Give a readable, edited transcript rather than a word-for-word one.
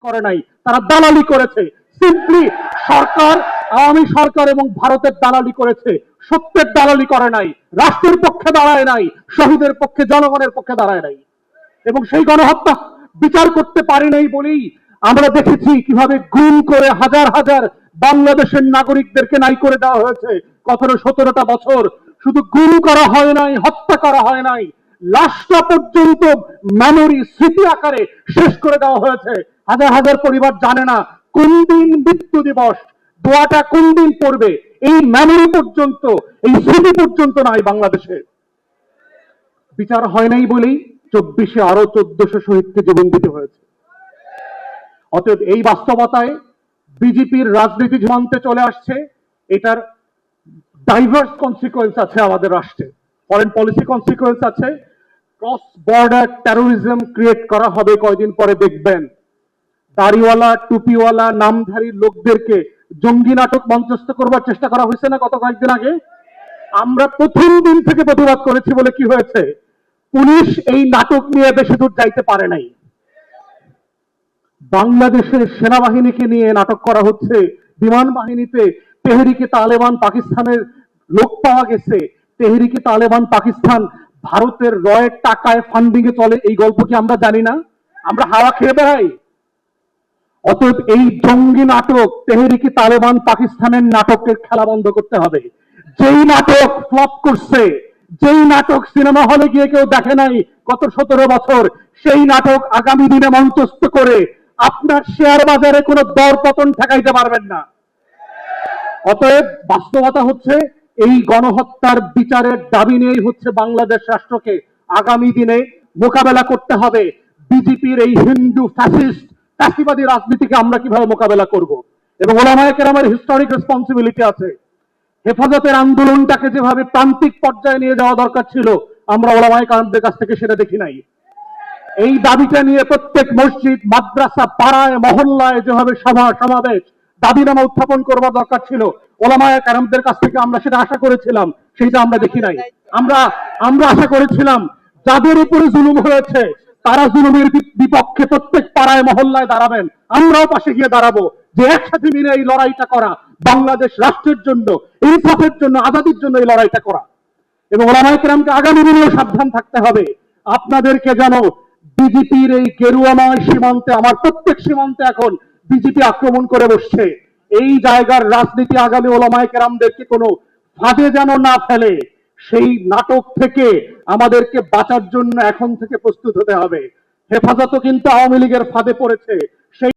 করে নাই, তারা দালালি করেছে। সিম্পলি সরকার, আওয়ামী সরকার এবং ভারতের দালালি করেছে, সত্যের দালালি করে নাই, রাষ্ট্রের পক্ষে দাঁড়ায় নাই, শহীদের পক্ষে, জনগণের পক্ষে দাঁড়ায় নাই। এবং সেই গণহত্যা বিচার করতে পারি নাই বলেই আমরা দেখেছি কিভাবে গুম করে হাজার হাজার বাংলাদেশের নাগরিকদেরকে নাই করে দেওয়া হয়েছে। 17-17টা বছর শুধু গুম করা হয় নাই, হত্যা করা হয় নাই, লাশটা পর্যন্ত মেমোরি, স্মৃতি আকারে শেষ করে দেওয়া হয়েছে। হাজার হাজার পরিবার জানে না কোন দিন মৃত্যু দিবস, দোয়াটা কোন দিন পড়বে, এই মেমোরি পর্যন্ত, এই স্মৃতি পর্যন্ত নাই বাংলাদেশে। বিচার হয় নাই বলেই 24-এ আরো 1400 শহীদকে জীবন দিতে হয়েছে। অতএব এই বাস্তবতায় বিজেপির রাজনীতি ঝুমান্তে চলে আসছে। এটার ডাইভার্স কনসিকুয়েন্স আছে আমাদের রাষ্ট্রে, ফরেন পলিসি কনসিকুয়েন্স আছে, ক্রস বর্ডার টেরোরিজম ক্রিয়েট করা হবে কয়দিন পরে দেখবেন। দাড়িওয়ালা, টুপিওয়ালা, নামধারী লোকদেরকে জঙ্গি নাটক মঞ্চস্থ করবার চেষ্টা করা হয়েছে না গত কয়েকদিন আগে? আমরা প্রথম দিন থেকে প্রতিবাদ করেছি বলে কি হয়েছে? পুলিশ এই নাটক নিয়ে বেশি দূর যাইতে পারে নাই। বাংলাদেশের সেনাবাহিনীকে নিয়ে নাটক করা হচ্ছে, বিমান বাহিনীতে তেহরিকে তালেবান পাকিস্তানের লোক পাওয়া গেছে। তেহরিকে তালেবান পাকিস্তান ভারতের রয়ের টাকায় ফান্ডিং এ চলে, এই গল্প কি আমরা জানি না? আমরা হাওয়া খেয়ে বেড়াই? অতএব এই জঙ্গি নাটক, তেহরিকে তালেবান পাকিস্তানের নাটকের খেলা বন্ধ করতে হবে। যেই নাটক ফ্লপ করছে, যেই নাটক সিনেমা হলে গিয়ে কেউ দেখে নাই গত 17 বছর, সেই নাটক আগামী দিনে মঞ্চস্থ করে আপনার শেয়ার বাজারে কোনো দর পতন ঠেকাইতে পারবেন না। অতএব বাস্তবতা হচ্ছে এই গণহত্যার বিচারের দাবি নিয়েই হচ্ছে বাংলাদেশ রাষ্ট্রকে আগামী দিনে মোকাবেলা করতে হবে। বিজেপির এই হিন্দু ফ্যাসিস্ট ফ্যাসিবাদী রাজনীতিকে আমরা কিভাবে মোকাবেলা করব, এবং ওলামায়ে কেরামের হিস্টোরিক রেসপন্সিবিলিটি আছে। হেফাজতের আন্দোলনটাকে যেভাবে প্রান্তিক পর্যায়ে নিয়ে যাওয়া দরকার ছিল, আমরা ওলামায়ে কেরামদের কাছ থেকে সেটা দেখি নাই। এই দাবিটা নিয়ে প্রত্যেক মসজিদ, মাদ্রাসা, পাড়ায়, মহল্লায় যেভাবে সভা সমাবেশ, দাবিনামা উত্থাপন করবার দরকার ছিল, ওলামায়ে কেরামদের কাছ থেকে আমরা সেটা আশা করেছিলাম, সেটা আমরা দেখি নাই। আমরা আশা করেছিলাম যাদের উপরে জুলুম হয়েছে তারা জুলুমের বিপক্ষে প্রত্যেক পাড়ায় মহল্লায় দাঁড়াবেন, আমরাও পাশে গিয়ে দাঁড়াবো, যে একসাথে মিলে এই লড়াইটা করা, বাংলাদেশ রাষ্ট্রের জন্য, ইনসাফের জন্য, আজাদির জন্য এই লড়াইটা করা। এবং ওলামায়ে কেরামকে আগামী দিনেও সাবধান থাকতে হবে। আপনাদেরকে যেন বিজেপির এই গেরুয়াময় সীমান্তে, আমার প্রত্যেক সীমান্তে এখন বিজেপি আক্রমণ করে বসছে, এই জায়গার রাজনীতি আগামী ওলামায়ে কেরামদেরকে কোনো ফাঁদে যেন না ফেলে, সেই নাটক থেকে আমাদেরকে বাঁচার জন্য এখন থেকে প্রস্তুত হতে হবে। হেফাজতও কিন্তু আওয়ামী লীগের ফাঁদে পড়েছে।